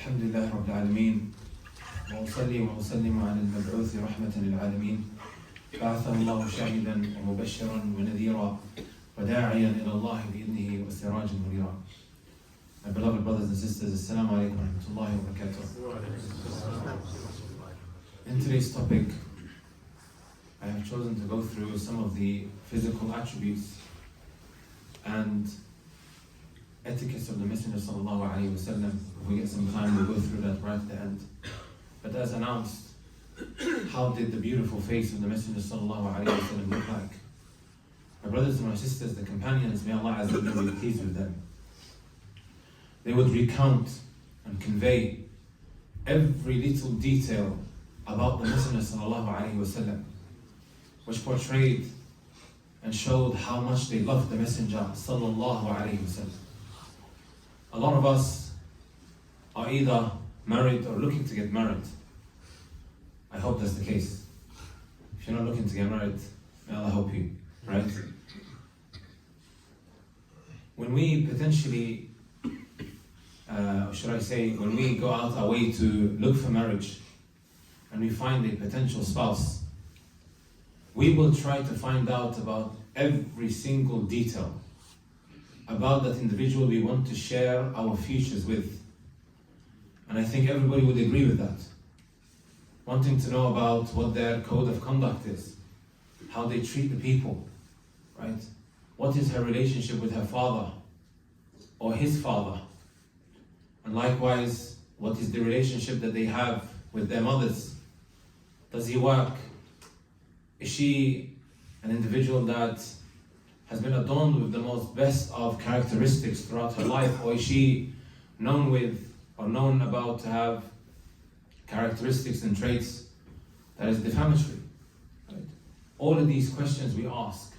الحمد لله رب العالمين وأصلي وأسلم على المبعوث رحمة للعالمين بعثه الله شاهدا ومبشرا ونذيرا وداعيا إلى الله بإذنه وسراجا منيرا. My beloved brothers and sisters, Assalamu alaikum wa rahmatullahi wa barakatuh. In today's topic, I have chosen to go through some of the physical attributes and etiquettes of the Messenger sallallahu alaihi wasallam. If we get some time, we'll go through that right at the end. But as announced, how did the beautiful face of the Messenger sallallahu alaihi wasallam look like? My brothers and my sisters, the companions, may Allah Azza wa Jalla be pleased with them. They would recount and convey every little detail about the Messenger sallallahu alaihi wasallam, which portrayed and showed how much they loved the Messenger sallallahu alaihi wasallam. A lot of us are either married or looking to get married. I hope that's the case. If you're not looking to get married, may Allah help you, right? When we potentially, or should I say, when we go out our way to look for marriage and we find a potential spouse, we will try to find out about every single detail about that individual we want to share our futures with. And I think everybody would agree with that. Wanting to know about what their code of conduct is, how they treat the people, right? What is her relationship with her father or his father? And likewise, what is the relationship that they have with their mothers? Does he work? Is she an individual that has been adorned with the most best of characteristics throughout her life, or is she known with or known about to have characteristics and traits that is defamatory? Right? All of these questions we ask,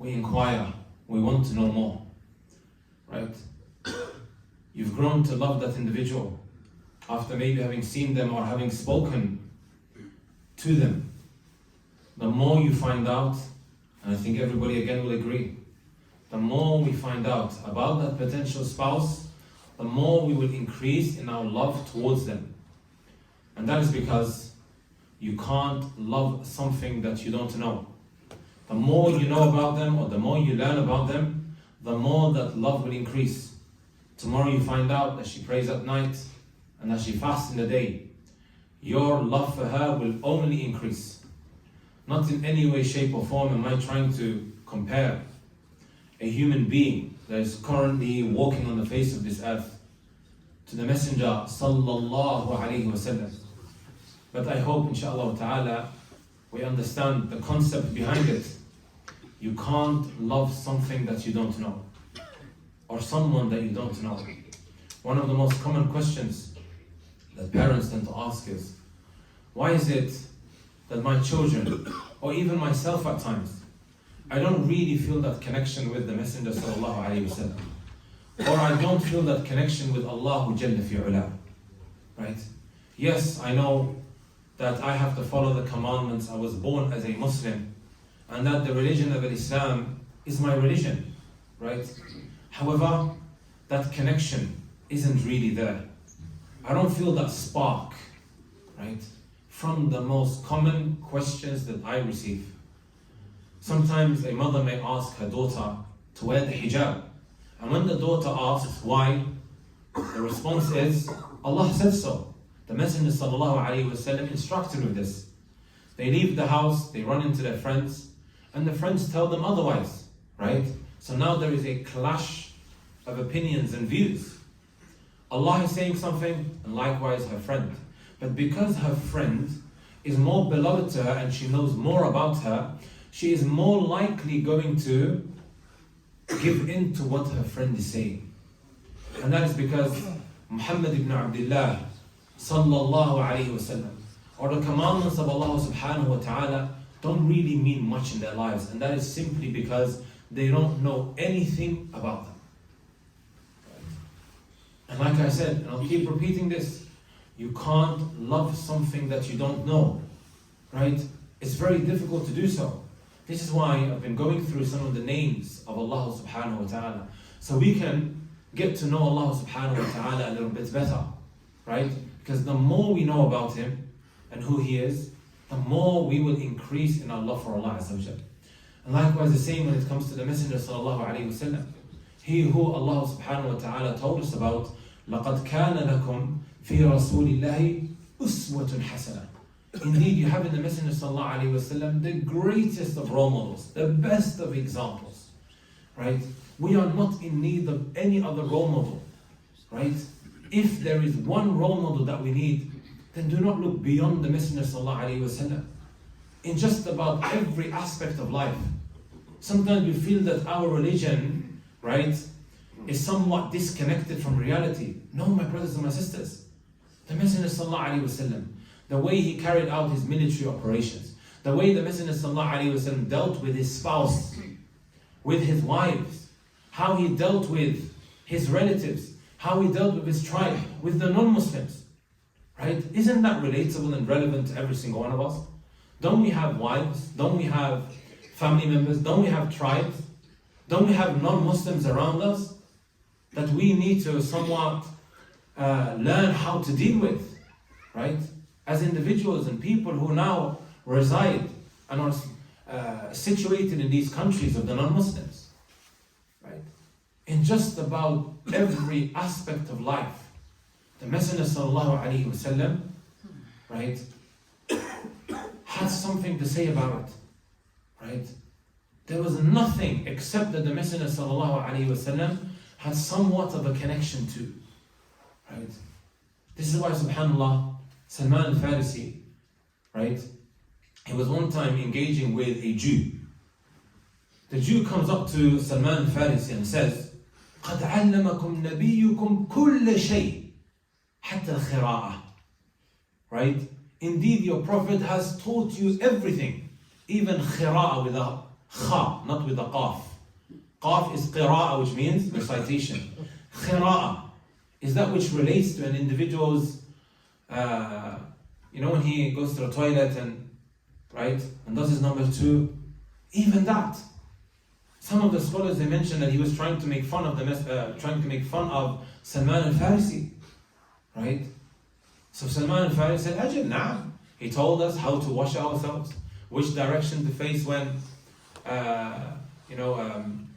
we inquire, we want to know more. Right? You've grown to love that individual after maybe having seen them or having spoken to them. The more you find out, and I think everybody again will agree, the more we find out about that potential spouse, the more we will increase in our love towards them. And that is because you can't love something that you don't know. The more you know about them, or the more you learn about them, the more that love will increase. Tomorrow you find out that she prays at night and that she fasts in the day. Your love for her will only increase. Not in any way, shape or form am I trying to compare a human being that is currently walking on the face of this earth to the Messenger sallallahu alaihi wasallam. But I hope, inshallah ta'ala, we understand the concept behind it. You can't love something that you don't know, or someone that you don't know. One of the most common questions that parents tend to ask is, why is it that my children, or even myself at times, I don't really feel that connection with the Messenger sallallahu alaihi wasallam, or I don't feel that connection with Allah Jalla fi'ula, right? Yes, I know that I have to follow the commandments. I was born as a Muslim, and that the religion of Islam is my religion, right? However, that connection isn't really there. I don't feel that spark, right? From the most common questions that I receive. Sometimes a mother may ask her daughter to wear the hijab, and when the daughter asks why, the response is, Allah said so. The Messenger sallallahu alaihi wasallam instructed with this. They leave the house, they run into their friends, and the friends tell them otherwise, right? So now there is a clash of opinions and views. Allah is saying something, and likewise her friend. But because her friend is more beloved to her and she knows more about her, she is more likely going to give in to what her friend is saying. And that is because Muhammad ibn Abdullah sallallahu alayhi wasallam, or the commandments of Allah subhanahu wa ta'ala, don't really mean much in their lives. And that is simply because they don't know anything about them. And like I said, and I'll keep repeating this, you can't love something that you don't know, right? It's very difficult to do so. This is why I've been going through some of the names of Allah subhanahu wa ta'ala, so we can get to know Allah subhanahu wa ta'ala a little bit better. right? Because the more we know about him and who he is, the more we will increase in our love for Allah Azza wa Jal. And likewise the same when it comes to the Messenger sallallahu alayhi wa sallam. He who Allah subhanahu wa ta'ala told us about, لَقَدْ كَانَ لَكُمْ فِي رَسُولِ اللَّهِ أُسْوَةٌ حَسَنَةٌ. Indeed, you have in the Messenger sallallahu alayhi wa sallam the greatest of role models, the best of examples, right? We are not in need of any other role model, right? If there is one role model that we need, then do not look beyond the Messenger sallallahu alayhi wa sallam. In just about every aspect of life. Sometimes we feel that our religion, right, is somewhat disconnected from reality. No, my brothers and my sisters. The Messenger sallallahu alayhi wa sallam, the way he carried out his military operations, the way the Messenger sallallahu alayhi wa sallam dealt with his spouse, with his wives, how he dealt with his relatives, how he dealt with his tribe, with the non-Muslims, right? Isn't that relatable and relevant to every single one of us? Don't we have wives? Don't we have family members? Don't we have tribes? Don't we have non-Muslims around us that we need to somewhat learn how to deal with, right? As individuals and people who now reside and are situated in these countries of the non-Muslims, right? In just about every aspect of life, the Messenger sallallahu alaihi wasallam, right, has something to say about it, right? There was nothing except that the Messenger sallallahu alaihi wasallam had somewhat of a connection to, right? This is why, subhanallah, Salman al-Farisi, right? He was one time engaging with a Jew. The Jew comes up to Salman al-Farisi and says, قَدْ عَلَّمَكُمْ نَبِيُّكُمْ كُلَّ شَيْءٍ حَتَّى الْخِرَاءَةِ. Right? Indeed, your Prophet has taught you everything, even khira'a with a kha, not with a qaf. Qaf is qira'a, which means recitation. Khira'a is that which relates to an individual's, when he goes to the toilet and, right, and does his number 2, even that. Some of the scholars, they mentioned that he was trying to make fun of Salman al-Farisi, right? So Salman al-Farisi said, Ajal, na'am. He told us how to wash ourselves, which direction to face when,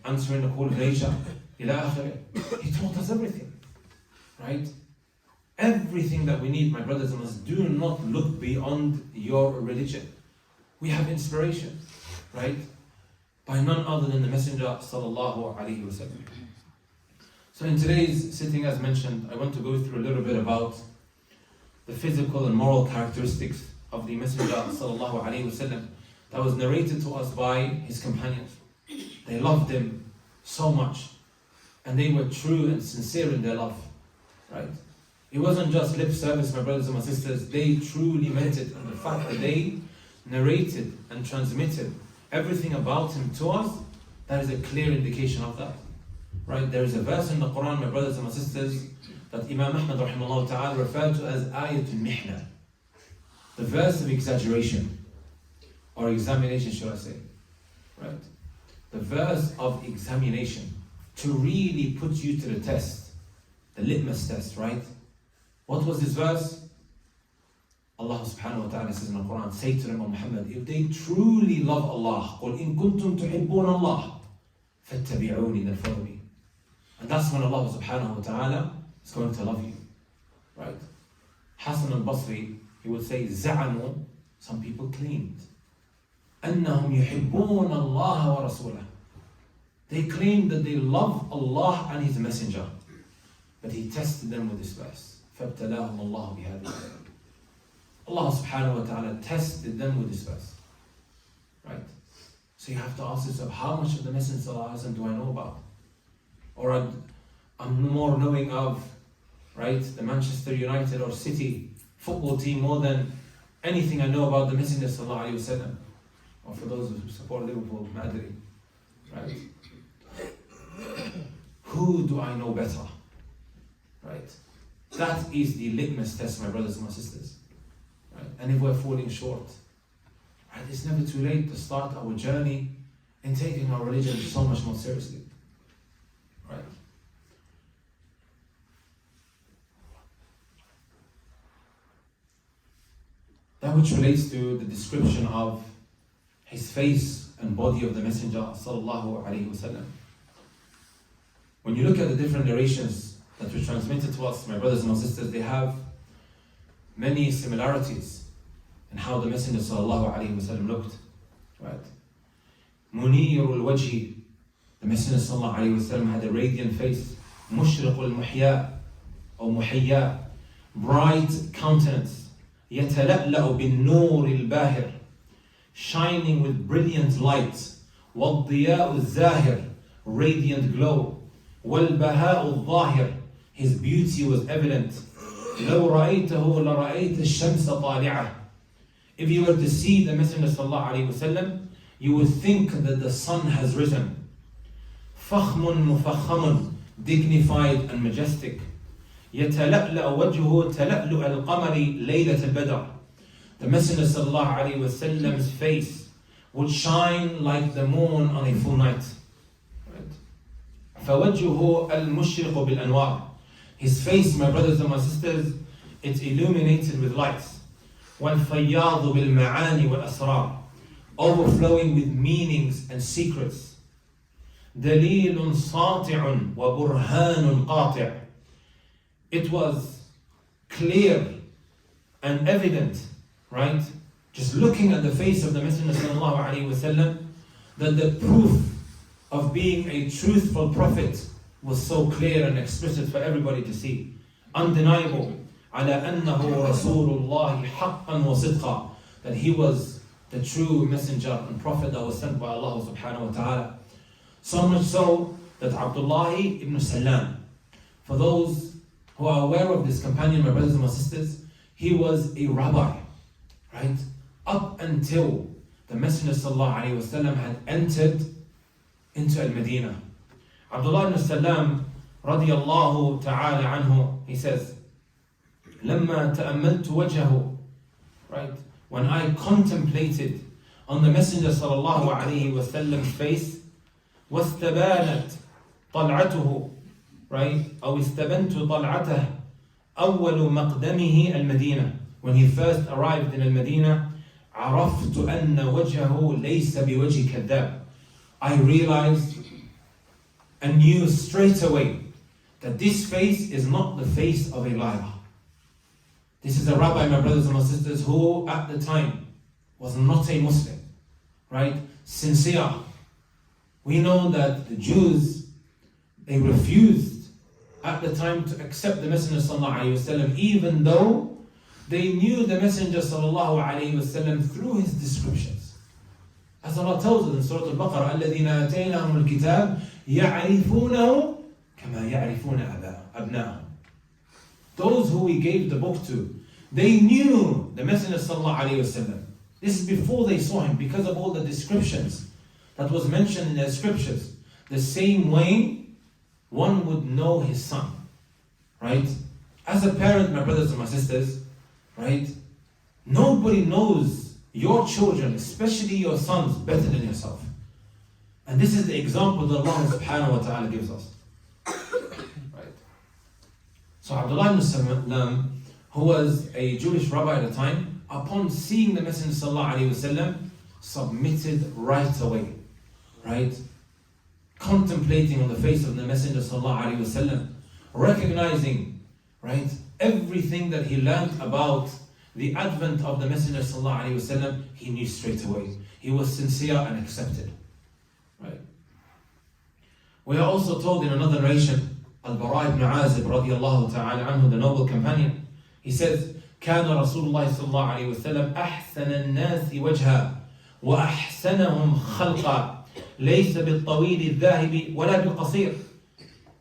answering the call of Isha, ila akhirih. He told us everything, right? Everything that we need, my brothers and sisters. Do not look beyond your religion. We have inspiration, right? By none other than the Messenger sallallahu alaihi wasallam. So in today's sitting, as mentioned, I want to go through a little bit about the physical and moral characteristics of the Messenger sallallahu alaihi wasallam that was narrated to us by his companions. They loved him so much, and they were true and sincere in their love, right? It wasn't just lip service, my brothers and my sisters. They truly meant it, and the fact that they narrated and transmitted everything about him to us, that is a clear indication of that, right? There is a verse in the Quran, my brothers and my sisters, that Imam Ahmad rahimahullah ta'ala referred to as ayatul mihna, the verse of exaggeration, or examination, should I say, right? The verse of examination, to really put you to the test, the litmus test, right? What was this verse? Allah subhanahu wa ta'ala says in the Quran, say to them, O Muhammad, if they truly love Allah, قُلْ إِن كُنْتُمْ تُحِبُّونَ اللَّهِ فَاتَّبِعُونِ, then follow me. And that's when Allah subhanahu wa ta'ala is going to love you, right? Hassan al-Basri, he would say, زَعَمُوا, some people claimed, أَنَّهُمْ يُحِبُّونَ اللَّهَ وَرَسُولَهُ. They claimed that they love Allah and His Messenger. But He tested them with this verse. فَابْتَلَاهُمُ اللَّهُ بِهَذِهِ. Allah subhanahu wa ta'ala tested them with this verse, right? So you have to ask yourself, how much of the Messenger do I know about? Or I'm more knowing of, right, the Manchester United or City football team more than anything I know about the Messenger sallallahu alaihi wasallam. Or for those who support Liverpool, Madrid, right? Who do I know better, right? That is the litmus test, my brothers and my sisters. Right? And if we're falling short, right, it's never too late to start our journey in taking our religion so much more seriously. Right? that which relates to the description of his face and body of the Messenger sallallahu alaihi wasallam. When you look at the different narrations that were transmitted to us, my brothers and my sisters, they have many similarities in how the Messenger sallallahu alaihi wasallam looked. Right? Munirul wajhi, the Messenger sallallahu alaihi wasallam had a radiant face. Mushriqul muhya or muhayya, bright countenance. Yatala'la'u bin nuril bahir, shining with brilliant light. Waddiya'u zahir, radiant glow. Walbaha'u zahir, his beauty was evident. لو رأيته لرأيت الشمس طالعة. If you were to see the Messenger sallallahu alaihi wasallam, you would think that the sun has risen. فخم مفخم, dignified and majestic. يتلألأ وجهه تلألؤ القمر ليلة البدر. The Messenger sallallahu alaihi wasallam's face would shine like the moon on a full night. فوجهه المشرق بالأنوار. His face, my brothers and my sisters, it's illuminated with lights. وَالْفَيَّاضُ بِالْمَعَانِ وَالْأَسْرَارِ, overflowing with meanings and secrets. دَلِيلٌ سَاطِعٌ وَبُرْهَانٌ قَاطِعٌ. It was clear and evident, right? Just looking at the face of the Messenger sallallahu alaihi wasallam, that the proof of being a truthful prophet was so clear and explicit for everybody to see. Undeniable. على أنه رسول الله حقا وصدقا, that he was the true messenger and prophet that was sent by Allah subhanahu wa ta'ala. So much so that Abdullah ibn Salam, for those who are aware of this companion, my brothers and my sisters, he was a rabbi, right? Up until the Messenger sallallahu alayhi wasallam had entered into Al-Medina. Abdullah ibn Salam radiyallahu ta'ala anhu, he says, لما تأملت وجهه, right? When I contemplated on the Messenger sallallahu alayhi wasallam's face, واستبانت طلعته, right? أو استبنت طلعته أول مقدمه المدينة. When he first arrived in Al-Medina, عرفت أن وجهه ليس بوجه كذاب. I realized and knew straight away that this face is not the face of a liar. This is a rabbi, my brothers and my sisters, who at the time was not a Muslim, right? Sincere. We know that the Jews, they refused at the time to accept the Messenger sallallahu alaihi wasallam, even though they knew the Messenger sallallahu alaihi wasallam through his descriptions. As Allah tells us in Surah Al-Baqarah, الَّذِينَ آتَيْنَاهُمُ الْكِتَابَ يَعْرِفُونَهُ كَمَا يَعْرِفُونَ أَبْنَاءَهُم. Those who we gave the book to, they knew the Messenger sallallahu alaihi wasallam. This is before they saw him, because of all the descriptions that was mentioned in their scriptures. The same way one would know his son, right? As a parent, my brothers and my sisters, right? Nobody knows your children, especially your sons, better than yourself. And this is the example that Allah subhanahu wa ta'ala gives us. Right? So Abdullah ibn Salam, who was a Jewish rabbi at the time, upon seeing the Messenger sallallahu alaihi wasallam, submitted right away. Right? Contemplating on the face of the Messenger sallallahu alaihi wasallam, recognizing, right, everything that he learned about the advent of the Messenger sallallahu alaihi wasallam, he knew straight away. He was sincere and accepted. Right? We are also told in another narration, Al-Bara ibn Azib radiyallahu ta'ala anhu, the noble companion, he says, كان رسول الله صلى الله عليه وسلم أحسن الناس وجها وأحسنهم خلقا ليس بالطويل الذاهب ولا بالقصير.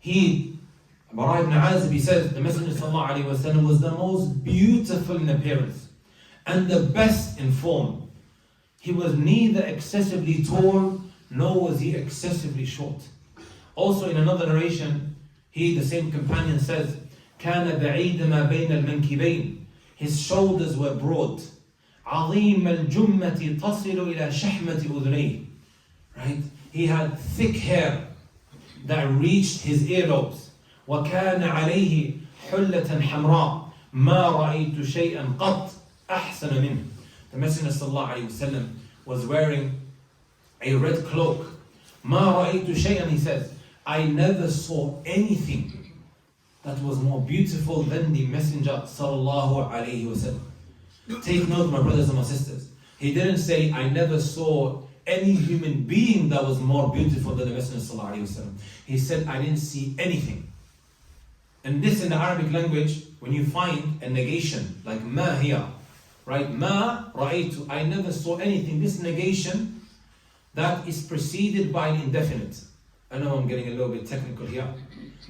He, Bara ibn Azib, he says, the Messenger sallallahu alaihi wasallam was the most beautiful in appearance and the best in form. He was neither excessively tall nor was he excessively short. Also in another narration, he, the same companion, says, كان بعيد ما بين المنكبين. His shoulders were broad. عظيم الجمة تصل إلى شحمة أذنيه. Right? He had thick hair that reached his earlobes. وكان عليه حلة حمراء ما رأيت شيئا قط أحسن منه. the Messenger ﷺ was wearing a red cloak. مَا رَأَيْتُ شَيْئًا, he says, I never saw anything that was more beautiful than the Messenger ﷺ. Take note, my brothers and my sisters. He didn't say, I never saw any human being that was more beautiful than the Messenger ﷺ. He said, I didn't see anything. And this in the Arabic language, when you find a negation, like ma here, right? Ma ra'aytu, I never saw anything. This negation that is preceded by an indefinite. I know I'm getting a little bit technical here.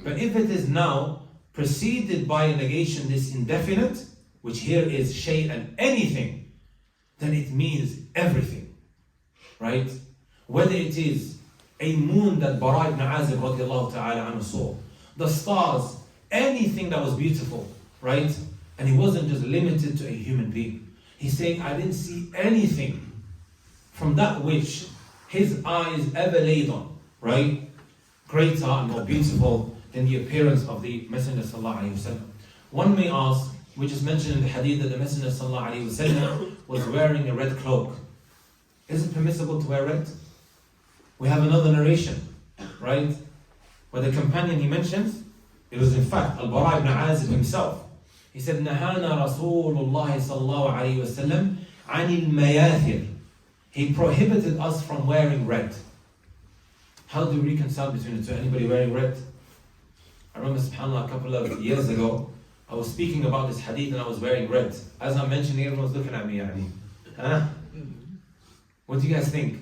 But if it is now preceded by a negation, this indefinite, which here is shay'an, anything, then it means everything. Right? Whether it is a moon that Bara ibn Azib radiallahu ta'ala anhu saw, the stars, anything that was beautiful, right? And he wasn't just limited to a human being. He's saying, I didn't see anything from that which his eyes ever laid on, right? Greater and more beautiful than the appearance of the Messenger sallallahu alaihi wasallam. One may ask, we just mentioned in the hadith that the Messenger sallallahu alaihi wasallam was wearing a red cloak. Is it permissible to wear red? We have another narration, right? Where the companion he mentions, it was in fact Al-Bara ibn Azib himself. He said, Nahana Rasulullah sallallahu alayhi wa sallam anil mayathir. He prohibited us from wearing red. How do we reconcile between the two? Anybody wearing red? I remember, subhanAllah, a couple of years ago, I was speaking about this hadith and I was wearing red. As I'm mentioning, everyone's looking at me, Huh? What do you guys think?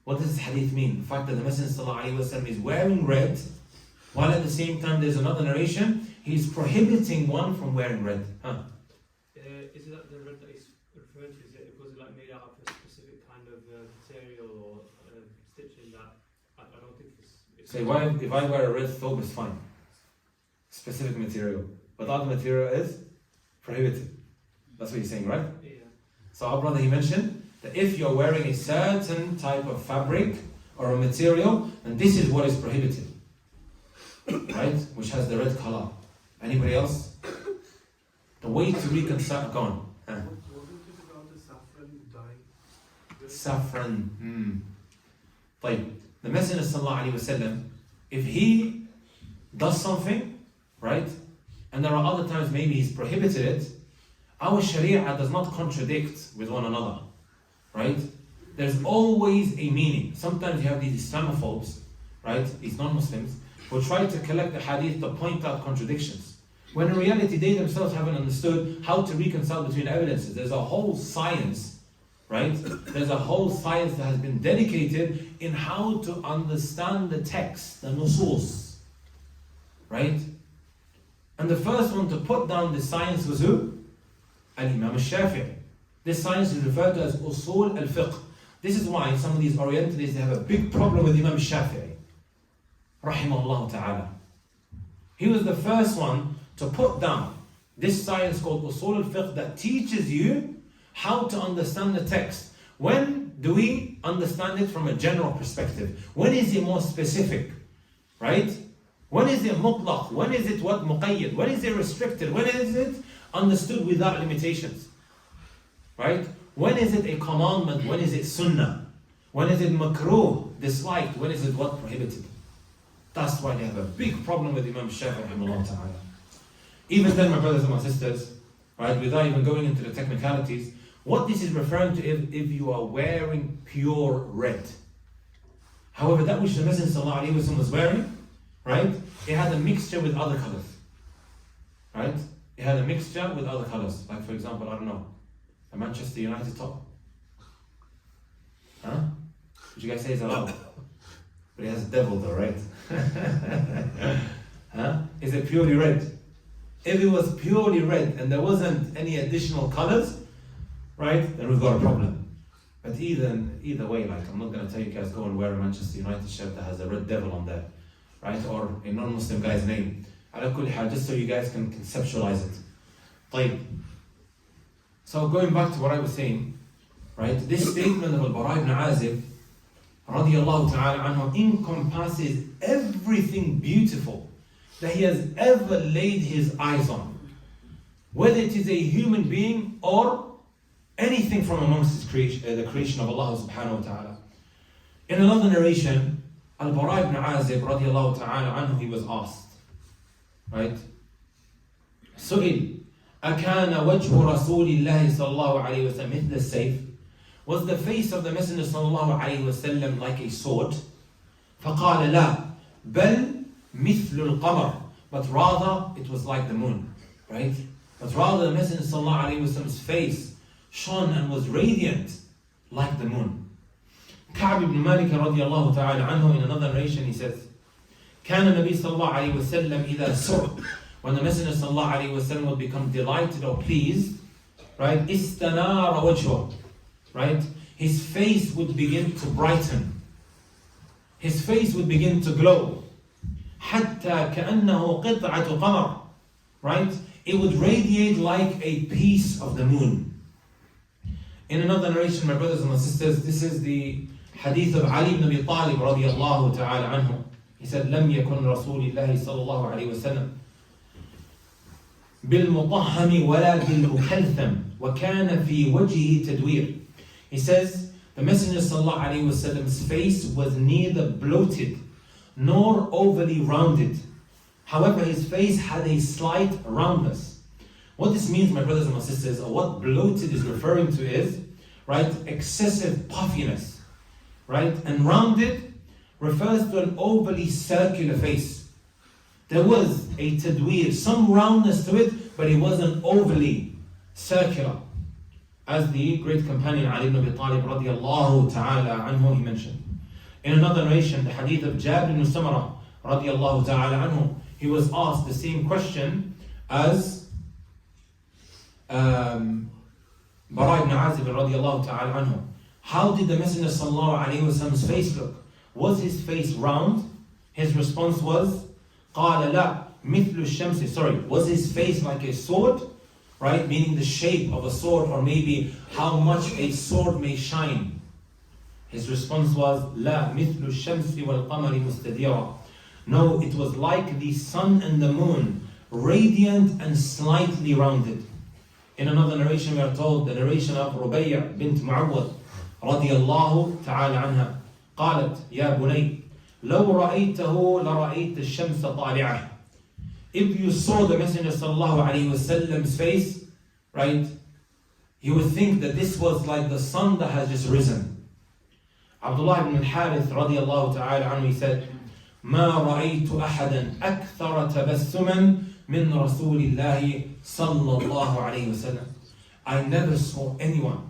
What does this hadith mean? The fact that the Messenger sallallahu alayhi wa sallam is wearing red, while at the same time there's another narration, he's prohibiting one from wearing red. Is it that the red that he's referring to, was it like made out of a specific kind of material or stitching that I don't think it's Say, why, if I wear a red thobe, it's fine. Specific material. But other material is prohibited. That's what he's saying, right? Yeah. So our brother, he mentioned that if you're wearing a certain type of fabric or a material, then this is what is prohibited. Right? Which has the red color. Anybody else? The way to reconcile, go on. Wasn't it about the saffron dye? Saffron. Like, the Messenger sallallahu alaihi wasallam, if he does something, right, and there are other times maybe he's prohibited it, our Sharia does not contradict with one another, right? There's always a meaning. Sometimes you have these Islamophobes, right, these non-Muslims, who try to collect the hadith to point out contradictions, when in reality they themselves haven't understood how to reconcile between evidences. There's a whole science, right? There's a whole science that has been dedicated in how to understand the text, the nusus, right? And the first one to put down this science was who? Al-Imam al-Shafi'i. This science is referred to as usul al-fiqh. This is why some of these Orientalists, they have a big problem with Imam al-Shafi'i, rahimahullah ta'ala. He was the first one to put down this science called usul al-fiqh that teaches you how to understand the text. When do we understand it from a general perspective? When is it more specific? Right? When is it mutlaq? When is it what muqayyad? When is it restricted? When is it understood without limitations? Right? When is it a commandment? When is it sunnah? When is it makruh, disliked? When is it what prohibited? That's why they have a big problem with Imam Shafi'i rahimahullah ta'ala. Even then, my brothers and my sisters, right, without even going into the technicalities, what this is referring to is if you are wearing pure red. However, that which the Messenger sallallahu alaihi wasallam was wearing, right, it had a mixture with other colors. Right? It had a mixture with other colors. Like, for example, I don't know, a Manchester United top. Huh? Would you guys say it's allowed? But it has a devil though, right? Huh? Is it purely red? If it was purely red and there wasn't any additional colors, right, then we've got a problem. But either way, like, I'm not going to tell you guys go and wear a Manchester United shirt that has a red devil on there, right, or a non-Muslim guy's name. Ala kulli hal, just so you guys can conceptualize it. طيب. So going back to what I was saying, right, this statement of Al-Bara ibn Azib radiyallahu ta'ala anhu encompasses everything beautiful that he has ever laid his eyes on, whether it is a human being or anything from amongst the creation of Allah subhanahu wa ta'ala. In another narration, Al-Bara ibn Azib radiallahu ta'ala anhu, he was asked, right? سئل أكان وجه رسول الله صلى الله عليه وسلم مثل السيف? Was the face of the Messenger صلى الله عليه وسلم like a sword? فقال لا بل مثل القمر, but rather it was like the moon, right? But rather the Messenger صلى الله عليه وسلم's face shone and was radiant like the moon. Ka'b ibn Malik رضي الله تعالى عنه, in another narration he says, كان النبي صلى الله عليه وسلم إذا سر, when the Messenger صلى الله عليه وسلم would become delighted or pleased, right, استنار وجهه, right, his face would begin to brighten, his face would begin to glow, حتى كأنه قطعة قمر, right, it would radiate like a piece of the moon. In another narration, my brothers and my sisters, this is the hadith of Ali ibn Abi Talib radiallahu ta'ala anhu. He said, لم يكن رسول الله صلى الله عليه وسلم بالمطهم ولا بالمكلثم وكان في وجهه تدوير. He says, the Messenger sallallahu alaihi wasallam's face was neither bloated nor overly rounded. However, his face had a slight roundness. What this means, my brothers and my sisters, or what bloated is referring to is, right, excessive puffiness, right? And rounded refers to an overly circular face. There was a tadweer, some roundness to it, but it wasn't overly circular. As the great companion Ali ibn Abi Talib radiallahu ta'ala anhu, he mentioned. In another narration, the hadith of Jabir ibn Samara radiallahu ta'ala anhu, he was asked the same question as Bara ibn Azib radiallahu ta'ala anhu. How did the Messenger sallallahu alayhi wa sallam's face look? Was his face round? His response was, قال لا مثل الشمس. Sorry, was his face like a sword? Right, meaning the shape of a sword, or maybe how much a sword may shine. His response was, لا مثل الشمس والقمر مستديرا. No, it was like the sun and the moon, radiant and slightly rounded. In another narration we are told, the narration of Rubayya bint Mu'awwad radiyallahu ta'ala anha, قالت يا بني لو رأيته لرأيت الشمس طالعة. If you saw the Messenger sallallahu alayhi wasallam's face, right, you would think that this was like the sun that has just risen. Abdullah ibn al-Harith radiyallahu ta'ala anhu, he said, ما رأيت أحدا أكثر تبسما من رسول الله صلى الله عليه وسلم. I never saw anyone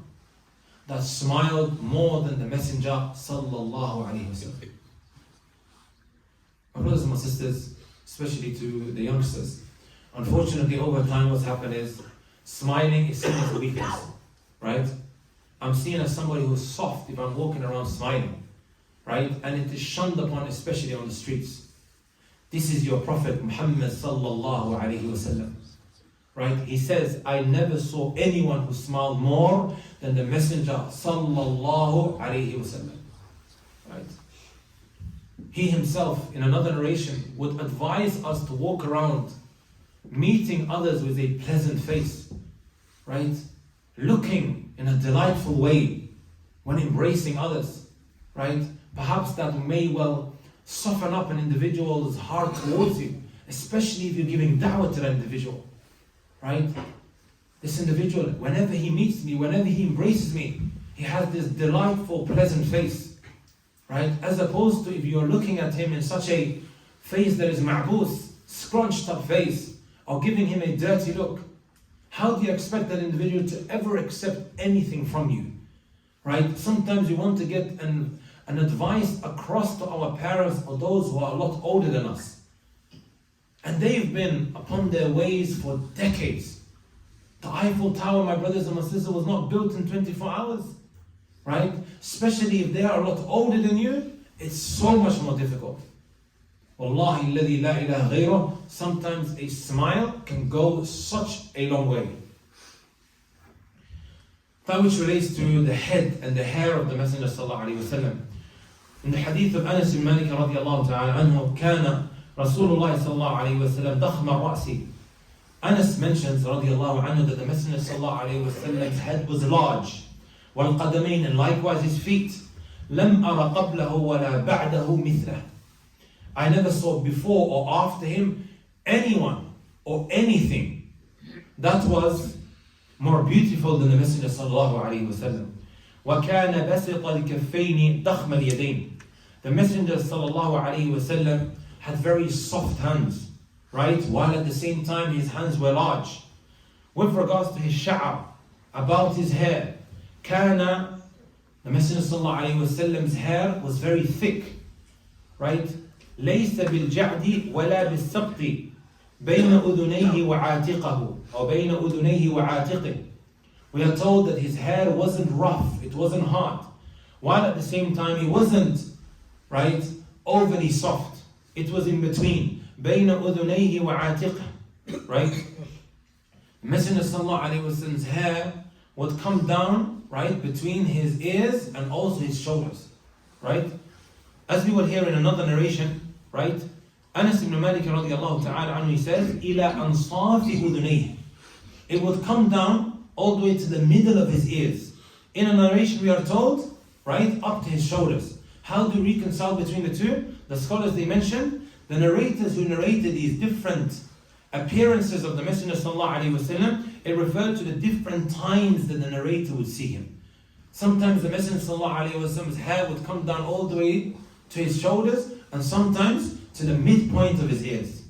that smiled more than the Messenger sallallahu alayhi wasallam. My brothers and my sisters, especially to the youngsters, unfortunately over time what's happened is smiling is seen as a weakness, right? I'm seen as somebody who's soft if I'm walking around smiling, right? And it is shunned upon, especially on the streets. This is your Prophet Muhammad sallallahu alayhi wasallam, right? He says, I never saw anyone who smiled more than the Messenger sallallahu alayhi wasallam, right? He himself, in another narration, would advise us to walk around meeting others with a pleasant face, right? Looking in a delightful way when embracing others, right? Perhaps that may well soften up an individual's heart towards you, especially if you're giving da'wah to that individual, right? This individual, whenever he meets me, whenever he embraces me, he has this delightful, pleasant face, right? As opposed to if you're looking at him in such a face that is ma'bus, scrunched up face, or giving him a dirty look, how do you expect that individual to ever accept anything from you, right? Sometimes we want to get an advice across to our parents or those who are a lot older than us. And they've been upon their ways for decades. The Eiffel Tower, my brothers and my sisters, was not built in 24 hours. Right? Especially if they are a lot older than you, it's so much more difficult. Wallahi alladhi la ilaha ghayruh, sometimes a smile can go such a long way. That which relates to the head and the hair of the Messenger sallallahu alayhi wasallam. In the hadith of Anas ibn Malik radiyallahu ta'ala anhu, كان رسول الله صلى الله عليه وسلم ضخم الرأس Anas mentions radiallahu anhu that the Messenger sallallahu alayhi wa sallam's head was large. والقدمين, and likewise his feet. لم أر قبله ولا بعده مثله. I never saw before or after him anyone or anything that was more beautiful than the Messenger sallallahu alayhi wa sallam. وكان بسط الكفين ضخم اليدين. The Messenger sallallahu alayhi wa sallam had very soft hands, right? While at the same time his hands were large. With regards to his sha'r, about his hair, كان, the Messenger sallallahu alayhi wa sallam's hair was very thick, right? ليس بالجعد ولا بالسبط بين أذنيه وعاتقه أو بين أذنيه وعاتقه. We are told that his hair wasn't rough, it wasn't hard, while at the same time it wasn't, right, overly soft. It was in between. بين أذنيه وعاتقه, right? Messenger sallallahu alayhi wa sallam's hair would come down, right, between his ears and also his shoulders, right? As we will hear in another narration, right? Anas ibn Malik radiallahu ta'ala anhu, he says, إلى أنصاف أذنيه. It would come down all the way to the middle of his ears. In a narration we are told, right, up to his shoulders. How do we reconcile between the two? The scholars, they mentioned, the narrators who narrated these different appearances of the Messenger sallallahu alaihi wasallam, it referred to the different times that the narrator would see him. Sometimes the Messenger sallallahu alaihi wasallam's hair would come down all the way to his shoulders, and sometimes to the midpoint of his ears.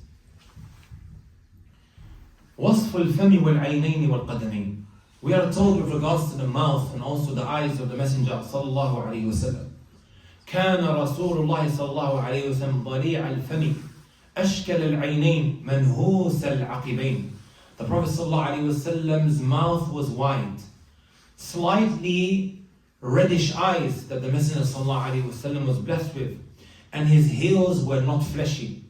وصف الفم والعينين والقدمين. We are told with regards to the mouth and also the eyes of the Messenger sallallahu alaihi wasallam. كان رسول الله صلى الله عليه وسلم ضليع الفم أشكل العينين منهوس العقبين. The Prophet sallallahu alaihi wasallam's mouth was wide, slightly reddish eyes that the Messenger sallallahu alaihi wasallam was blessed with, and his heels were not fleshy.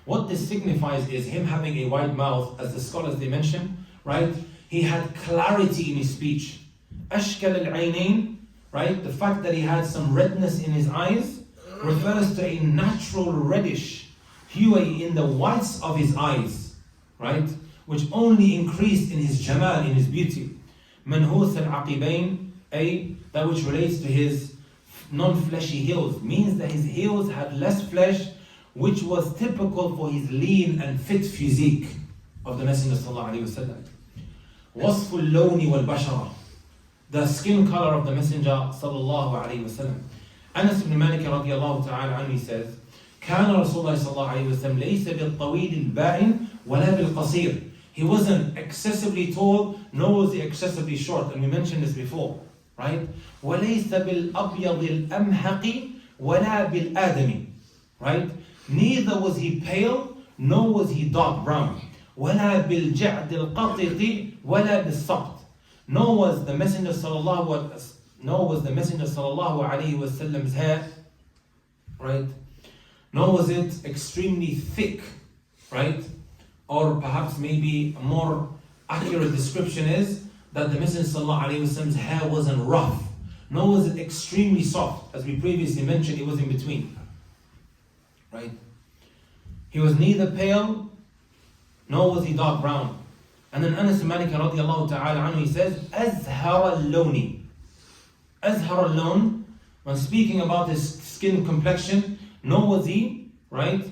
What this signifies is him having a wide mouth, as the scholars they mention, right? He had clarity in his speech. أشكل العينين, right? The fact that he had some redness in his eyes refers to a natural reddish hue in the whites of his eyes, right? Which only increased in his jamal, in his beauty. منهوس العقبين, that which relates to his non-fleshy heels, means that his heels had less flesh, which was typical for his lean and fit physique of the Messenger sallallahu alaihi wasallam. وصف اللون والبشرة, the skin color of the Messenger sallallahu alaihi wasallam. Anas ibn Malik radiallahu ta'ala anhu says, كان رسول الله صلى الله عليه وسلم ليس بالطويل البائن ولا بالقصير. He wasn't excessively tall, nor was he excessively short, and we mentioned this before, right? وليس بالأبيض الأمحق ولا بالآدمي, right? Neither was he pale, nor was he dark brown. ولا بالجعد القطط ولا بالسقط. Nor was the Messenger sallallahu alaihi wasallam's hair, right? Nor was it extremely thick, right? Or perhaps maybe a more accurate description is that the Messenger sallallahu alaihi wasallam's hair wasn't rough, nor was it extremely soft. As we previously mentioned, it was in between, right? He was neither pale, nor was he dark brown. And then Anas ibn Malik radiallahu ta'ala anhu, he says, أزهر اللون. أزهر اللون, when speaking about his skin complexion, nor was he, right,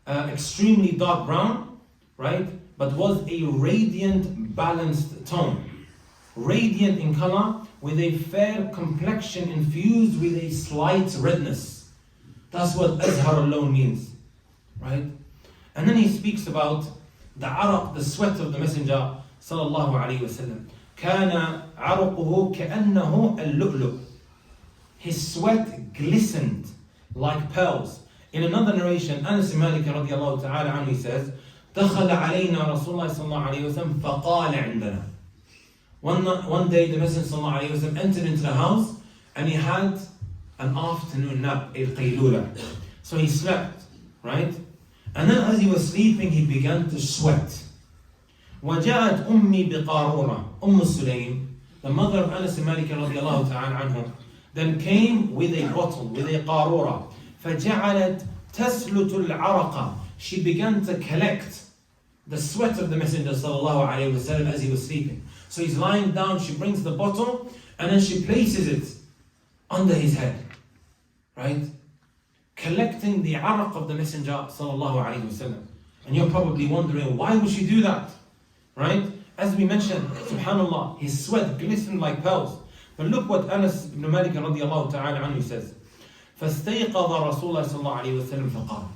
extremely dark brown, right, but was a radiant, balanced tone. Radiant in color, with a fair complexion infused with a slight redness. That's what أزهر اللون means, right? And then he speaks about the araq, the sweat of the Messenger sallallahu alaihi wasallam. كان عرقه كأنه اللؤلؤ. His sweat glistened like pearls. In another narration, Anas ibn Malik radiallahu ta'ala anhu, he says, دخل علينا رسول الله صلى الله عليه وسلم فقال عندنا. One day the Messenger sallallahu alaihi wasallam entered into the house and he had an afternoon nap, a qaylula. So he slept, right? And then as he was sleeping, he began to sweat. وجاءت أمي بقارورة. Sulaym, the mother of Anas ibn Malik radiallahu ta'ala anhu, then came with a bottle, with a قارورة. فجعلت تسلت العرق. She began to collect, the sweat of the Messenger sallallahu alaihi wasallam as he was sleeping. So he's lying down, she brings the bottle and then she places it under his head, right? Collecting the araq of the Messenger sallallahu alaihi wasallam. And you're probably wondering, why would she do that? Right? As we mentioned, subhanallah, his sweat glistened like pearls. But look what Anas ibn Malik radiallahu ta'ala anhu says. فَاسْتَيْقَظَ رَسُولُ اللَّهِ صَلَّى اللَّهُ عَلَيْهِ وَسَلَّمْ فَقَالَ.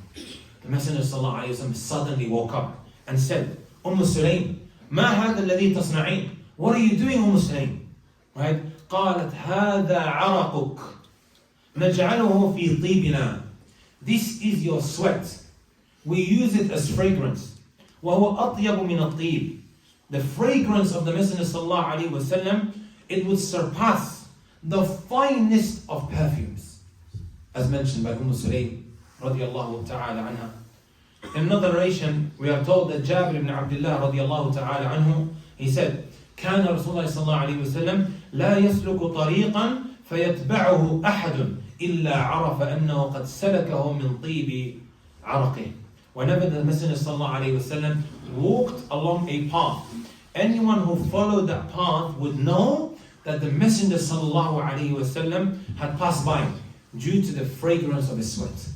The Messenger sallallahu alayhi wa sallam suddenly woke up and said, Sulaym, مَا هَذَا الَّذِي تَصْنَعِينَ? What are you doing, Sulaym? Right? قالت هَذَا عَرَقُكَ نَجْعَلُهُ فِي طِيبِنَا. This is your sweat. We use it as fragrance. وَهُوَ أَطْيَبُ مِنَ الطِّيبِ. The fragrance of the Messenger sallallahu alayhi wa sallam, it would surpass the finest of perfumes. As mentioned by Sulaym radiallahu ta'ala anha. In another narration, we are told that Jabir ibn Abdullah radiallahu ta'ala anhu, he said, كان رسول الله صلى الله عليه وسلم لا يسلك طريقا فيتبعه أحد إلا عرف أنه قد سلكه من طيب عرقه. Whenever the Messenger صلى الله عليه وسلم walked along a path, anyone who followed that path would know that the Messenger صلى الله عليه وسلم had passed by due to the fragrance of his sweat.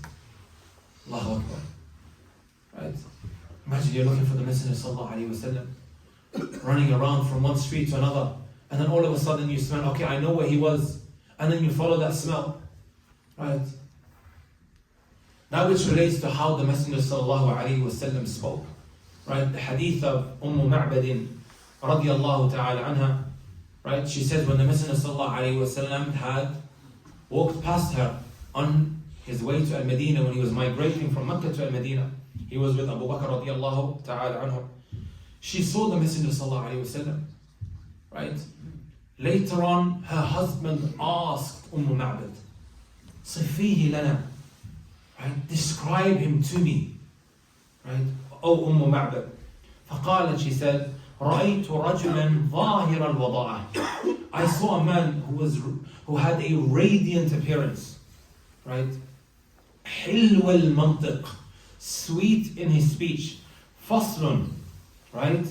Allahu Akbar. Right? Imagine you're looking for the Messenger sallallahu alaihi wasallam, running around from one street to another, and then all of a sudden you smell, okay, I know where he was, and then you follow that smell. Right? Now which relates to how the Messenger sallallahu alaihi wasallam spoke. Right? The hadith of Ma'bad radiyallahu ta'ala anha. Right? She says when the Messenger sallallahu alaihi wasallam had walked past her on his way to Al-Madinah, when he was migrating from Mecca to Al-Madinah, he was with Abu Bakr radiallahu ta'ala anhu. She saw the Messenger sallallahu alayhi wa sallam, right? Later on, her husband asked Ma'bad, صِفِّيهِ لَنَا, right? Describe him to me, right? Oh Ma'bad. فقالت, she said, رَأَيْتُ رَجُلًا ظَاهِرَ الْوَضَاءَ. I saw a man who had a radiant appearance, right? حلو المنطق, sweet in his speech. فصل, right?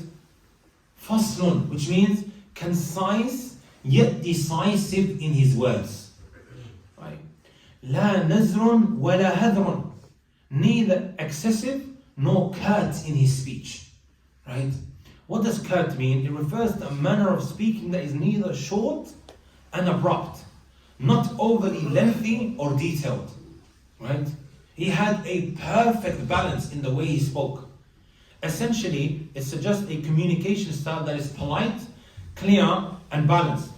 فصل, which means concise yet decisive in his words. Right? لا نزر ولا هذر, neither excessive nor curt in his speech. Right? What does curt mean? It refers to a manner of speaking that is neither short and abrupt, not overly lengthy or detailed. Right? He had a perfect balance in the way he spoke. Essentially, it suggests a communication style that is polite, clear, and balanced,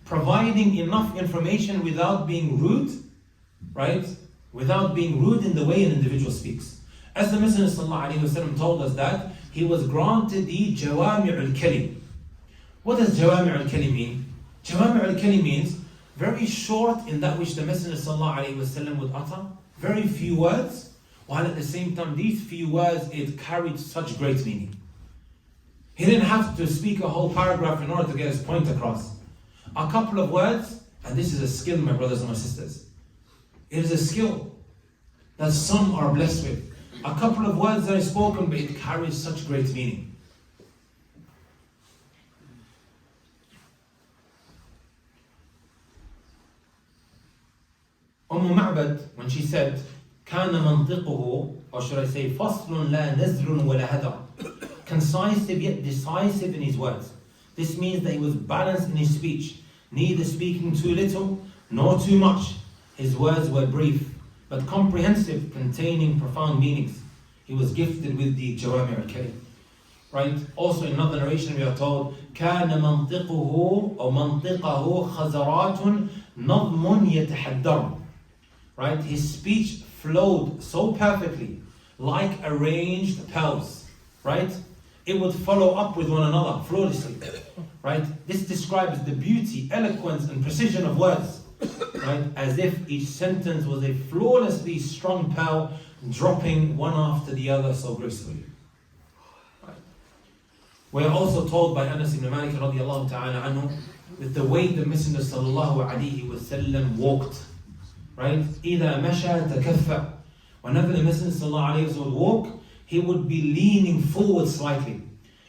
providing enough information without being rude, right? Without being rude in the way an individual speaks. As the Messenger ﷺ told us that he was granted the Jawami' al-Kalim. What does Jawami' al-Kalim mean? Jawami' al-Kalim means very short in that which the Messenger ﷺ would utter, very few words, while at the same time these few words, it carried such great meaning. He didn't have to speak a whole paragraph in order to get his point across. A couple of words, and this is a skill, my brothers and my sisters. It is a skill that some are blessed with. A couple of words that are spoken, but it carries such great meaning. Ma'bad, when she said, كان منطقه, or should I say, فصل لا نزر ولا هدر, concise yet decisive in his words. This means that he was balanced in his speech, neither speaking too little nor too much. His words were brief but comprehensive, containing profound meanings. He was gifted with the Jawami' al-Kalim. Right? Also in another narration we are told, كان منطقه أو منطقه خزرات نظم يتحدر. Right? His speech flowed so perfectly, like arranged pearls. Right? It would follow up with one another flawlessly. Right? This describes the beauty, eloquence, and precision of words. Right? As if each sentence was a flawlessly strong pearl, dropping one after the other so gracefully. Right? We are also told by Anas ibn Malik radiallahu ta'ala anhu, with the way the Messenger sallallahu alayhi wa sallam walked. Right? إِذَا مَشَى تَكَفَّى. Whenever the Messenger sallallahu alayhi wa sallam would walk, he would be leaning forward slightly.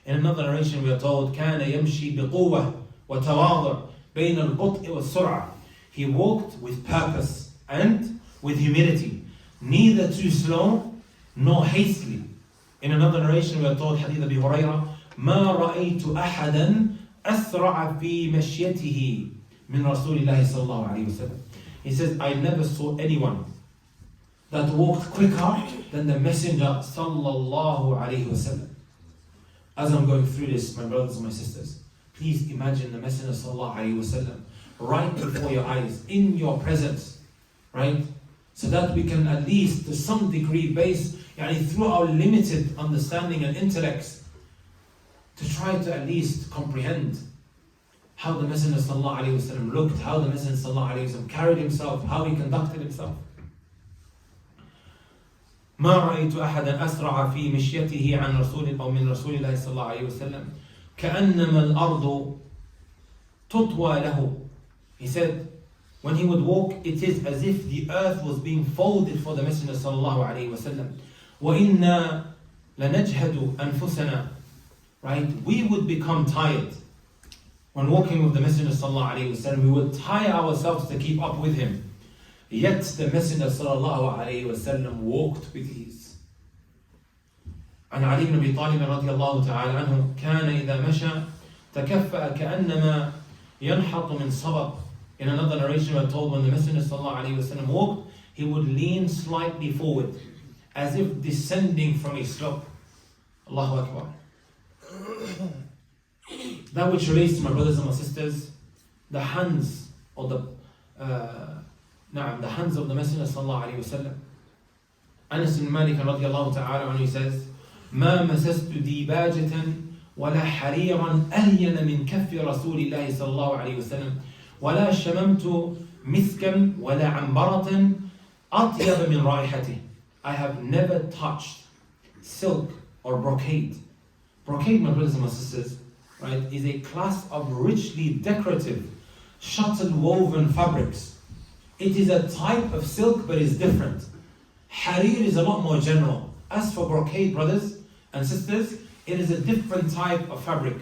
In another narration we are told, كان يمشي بقوة وتواضع بين البطء والسرعة. He walked with purpose and with humility, neither too slow nor hastily. In another narration we are told, Hadith Abi Hurairah, ما رأيت أحدا أسرع في مشيته من رسول الله صلى الله عليه وسلم. He says, I never saw anyone that walked quicker than the Messenger sallallahu alaihi wasallam. As I'm going through this, my brothers and my sisters, please imagine the Messenger sallallahu alaihi wasallam right before your eyes, in your presence, right? So that we can at least, to some degree, base, through our limited understanding and intellects, to try to at least comprehend how the Messenger sallallahu alaihi wasallam looked, how the Messenger sallallahu alaihi wasallam carried himself, how he conducted himself. ما رأيت أحدا أسرع في مشيته عن رسول أو من رسول الله صلى الله عليه وسلم كأنما الأرض تطوى له. He said, when he would walk, it is as if the earth was being folded for the Messenger صلى الله عليه وسلم. وإنا لنجهد أنفسنا. Right? We would become tired when walking with the Messenger صلى الله عليه وسلم. We would tire ourselves to keep up with him. Yet the Messenger sallallahu alayhi wasallam walked with ease. عن علي بن أبي طالب رضي الله تعالى عنه كان إذا مشى تكفأ كأنما ينحط من صبب. In another narration we are told, when the Messenger sallallahu alayhi wasallam walked, he would lean slightly forward, as if descending from a slope. Allahu Akbar. That which relates to, my brothers and my sisters, the hands or the hands of the Messenger sallallahu alayhi wasallam. Anas bin Malik radiallahu ta'ala anhu, he says, ما مسست ديباجة ولا حريرا ألين من كف رسول الله صلى الله عليه وسلم ولا شممت مسكا ولا عنبرة أطيب من رائحته. I have never touched silk or brocade. Brocade, my brothers and my sisters, right, is a class of richly decorative, shuttle woven fabrics. It is a type of silk, but it's different. Harir is a lot more general. As for brocade, brothers and sisters, it is a different type of fabric,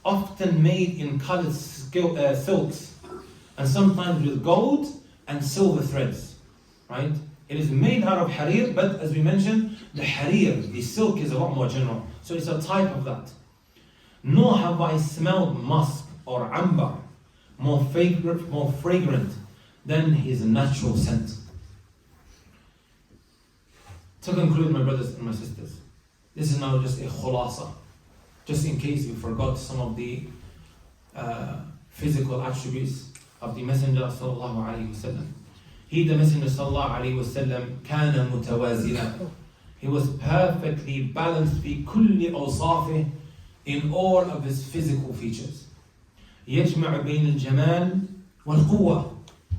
often made in colored silks, and sometimes with gold and silver threads. Right? It is made out of harir, but as we mentioned, the harir, the silk, is a lot more general. So it's a type of that. Nor have I smelled musk or amber more fragrant than his natural scent. To conclude, my brothers and my sisters, this is now just a khulasa, just in case you forgot some of the physical attributes of the Messenger sallallahu alaihi wasallam. He, the Messenger sallallahu alaihi wasallam, كان متوازنا. He was perfectly balanced في كل أوصافه, in all of his physical features. يجمع بين الجمال والقوة.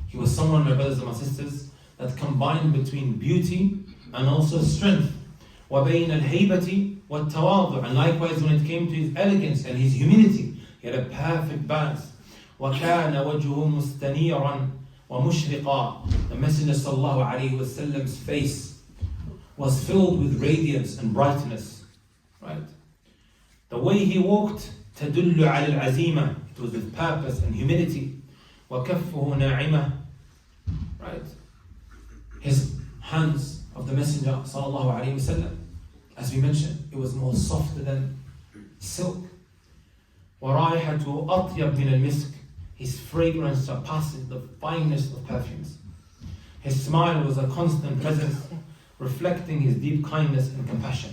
He was someone, my brothers and my sisters, that combined between beauty and also strength. وَبَيْنَ الْهَيْبَةِ وَالتَّوَاضُعِ. And likewise, when it came to his elegance and his humility, he had a perfect balance. وَكَانَ وَجْهُ مُسْتَنِيرًا وَمُشْرِقًا. The Messenger sallallahu alayhi wasallam's face was filled with radiance and brightness. Right? The way he walked, تَدُلُّ عَلى الْعَزِيمَةِ. It was with purpose and humility. وَكَفُّهُ نَاعِمَةً. Right? His hands of the Messenger sallallahu alaihi wasallam, as we mentioned, it was more softer than silk. وَرَائِحَةُ أَطْيَبْ مِنَ الْمِسْكِ. His fragrance surpasses the finest of perfumes. His smile was a constant presence, reflecting his deep kindness and compassion.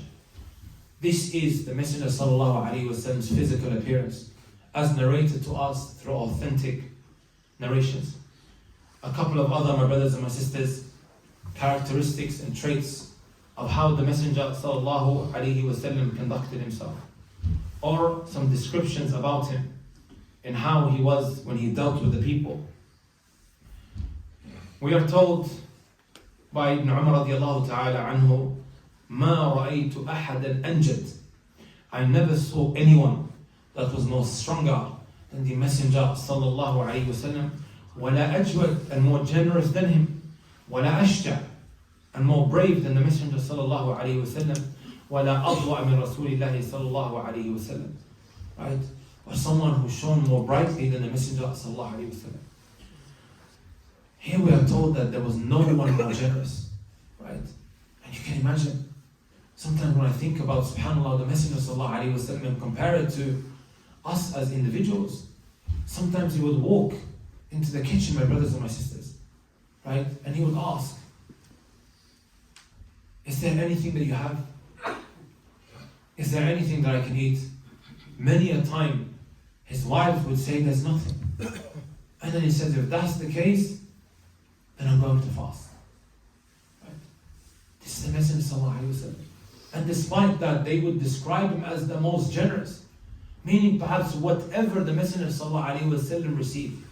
This is the Messenger sallallahu alaihi wasallam's physical appearance, as narrated to us through authentic narrations. A couple of other, my brothers and my sisters, characteristics and traits of how the Messenger sallallahu alaihi wasallam conducted himself, or some descriptions about him and how he was when he dealt with the people. We are told by Ibn Umar radiallahu ta'ala anhu, ما رأيت أحدا أنجد. I never saw anyone that was more stronger than the Messenger sallallahu alaihi wasallam, ولا أجود, and more generous than him, ولا أشجع, and more brave than the Messenger sallallahu alaihi wasallam, وَلَا أَضْوَأَ مِنْ رَسُولِ اللَّهِ صَلَّى اللَّهُ عَلَيْهِ وَسَلَّمَ. Right? Or someone who shone more brightly than the Messenger sallallahu alayhi wasallam. Here we are told that there was no one more generous. Right? And you can imagine, sometimes when I think about, subhanAllah, the Messenger sallallahu alayhi wasallam and compare it to us as individuals, sometimes he would walk into the kitchen, my brothers and my sisters, right? And he would ask, is there anything that you have? Is there anything that I can eat? Many a time, his wives would say there's nothing. And then he says, if that's the case, then I'm going to fast. Right? This is the Messenger sallallahu alayhi wasallam. And despite that, they would describe him as the most generous. Meaning perhaps whatever the Messenger sallallahu alayhi wasallam received,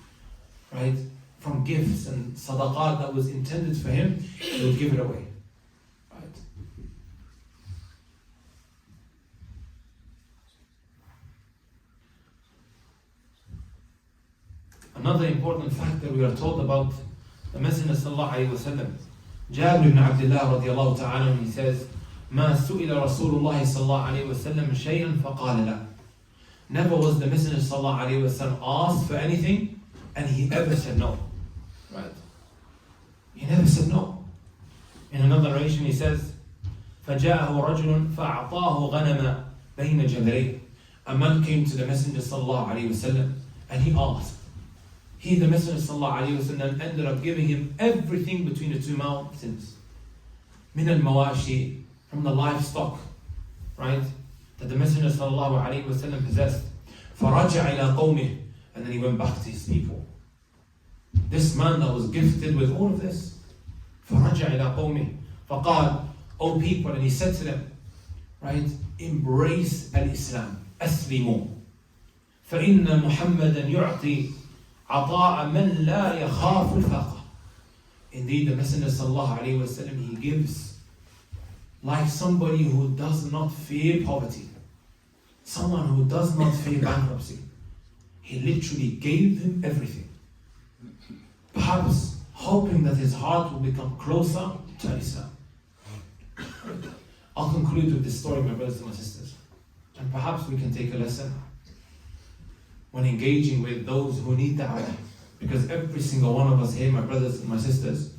right, from gifts and sadaqat that was intended for him, he would give it away. Right? Another important fact that we are told about the Messenger sallallahu alayhi wasallam, Jabir ibn Abdullah radiallahu ta'ala, he says, ما سئل رسول الله صلى الله عليه وسلم شيئا فقال لا. Never was the Messenger sallallahu alayhi wasallam asked for anything and he ever said no. Right? He never said no. In another narration he says, فَجَاءَهُ رَجُلٌ فَأَعْطَاهُ غَنَمًا بَيْنَ جَبَلَيْنِ. A man came to the Messenger sallallahu alayhi wasallam and he asked. He, the Messenger sallallahu alayhi wasallam, ended up giving him everything between the two mountains. مِنَ الْمَوَاشِي, from the livestock, right, that the Messenger sallallahu alayhi wasallam possessed. فَرَجَعَ إِلَىٰ قَوْمِهِ, and then he went back to his people. This man that was gifted with all of this, فَرَجَعَ إِلَىٰ قَوْمِهِ فَقَالَ, O people, and he said to them, right, embrace al-Islam, أسلموا, فإن محمدا يعطي عطاء من لا يخاف الفقر. Indeed, the Messenger sallallahu alayhi wasallam, he gives like somebody who does not fear poverty, someone who does not fear bankruptcy. He literally gave him everything, perhaps hoping that his heart will become closer to Islam. I'll conclude with this story, my brothers and my sisters, and perhaps we can take a lesson when engaging with those who need da'wah, because every single one of us here, my brothers and my sisters,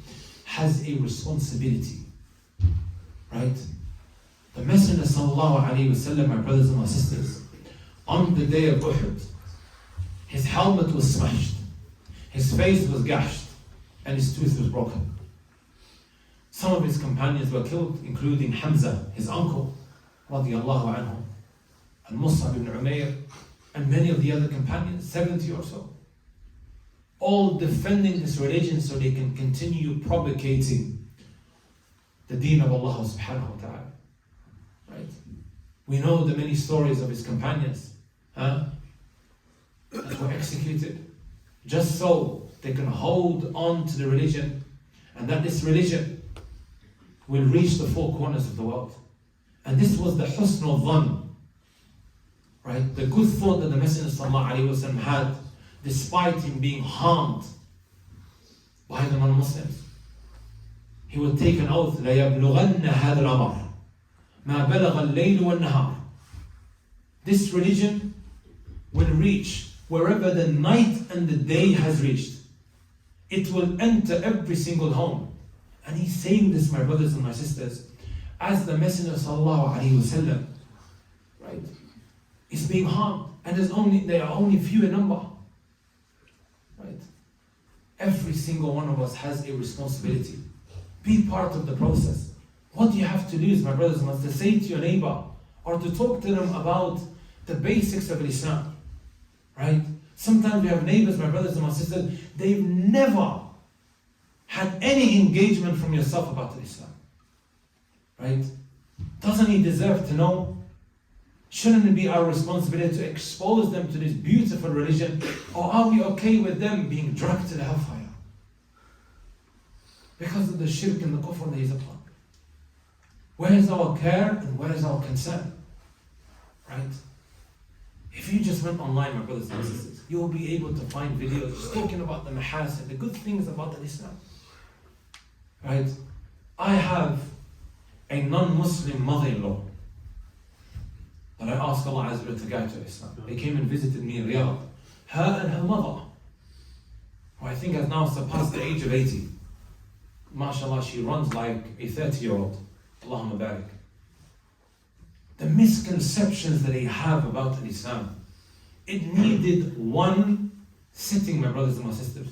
has a responsibility. Right? The Messenger sallallahu alayhi wasallam, my brothers and my sisters, on the day of Uhud, his helmet was smashed, his face was gashed, and his tooth was broken. Some of his companions were killed, including Hamza, his uncle, radiallahu anhu, and Mus'ab ibn Umair, and many of the other companions, 70 or so, all defending this religion so they can continue propagating the deen of Allah subhanahu wa ta'ala. Right? We know the many stories of his companions that were executed just so they can hold on to the religion, and that this religion will reach the four corners of the world. And this was the husn al-dhann, right? The good thought that the Messenger sallallahu alayhi wasallam had, despite him being harmed by the non-Muslims. He would take an oath, لَيَبْلُغَنَّ هَذَا الْأَمَرِ مَا بَلَغَ اللَّيْلُ وَالنَّهَارِ. This religion will reach wherever the night and the day has reached. It will enter every single home. And he's saying this, my brothers and my sisters, as the Messenger sallallahu alayhi wasallam, right, is being harmed, and they are only few in number. Right? Every single one of us has a responsibility. Be part of the process. What do you have to lose, my brothers and my sisters? To say to your neighbor or to talk to them about the basics of Islam. Right? Sometimes we have neighbors, my brothers and my sisters, they've never had any engagement from yourself about Islam. Right? Doesn't he deserve to know? Shouldn't it be our responsibility to expose them to this beautiful religion? Or are we okay with them being dragged to the hellfire because of the shirk and the kufr that is upon? Where is our care and where is our concern? Right? If you just went online, my brothers and sisters, you will be able to find videos talking about the mahasin, the good things about Islam. Right? I have a non-Muslim mother-in-law, that I asked Allah Azza wa Jalla to guide to Islam. They came and visited me in Riyadh. Her and her mother, who I think has now surpassed the age of 80. MashaAllah, she runs like a 30-year-old. Allahumma barik. The misconceptions that they have about Islam, it needed one sitting, my brothers and my sisters,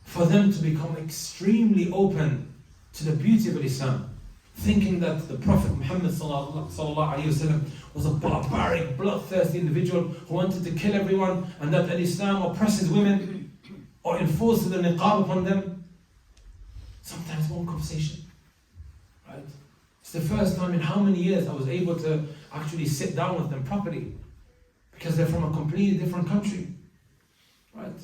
for them to become extremely open to the beauty of Islam, thinking that the Prophet Muhammad ﷺ was a barbaric, bloodthirsty individual who wanted to kill everyone, and that Islam oppresses women or enforces the niqab upon them. Sometimes one conversation, right? It's the first time in how many years I was able to actually sit down with them properly, because they're from a completely different country, right?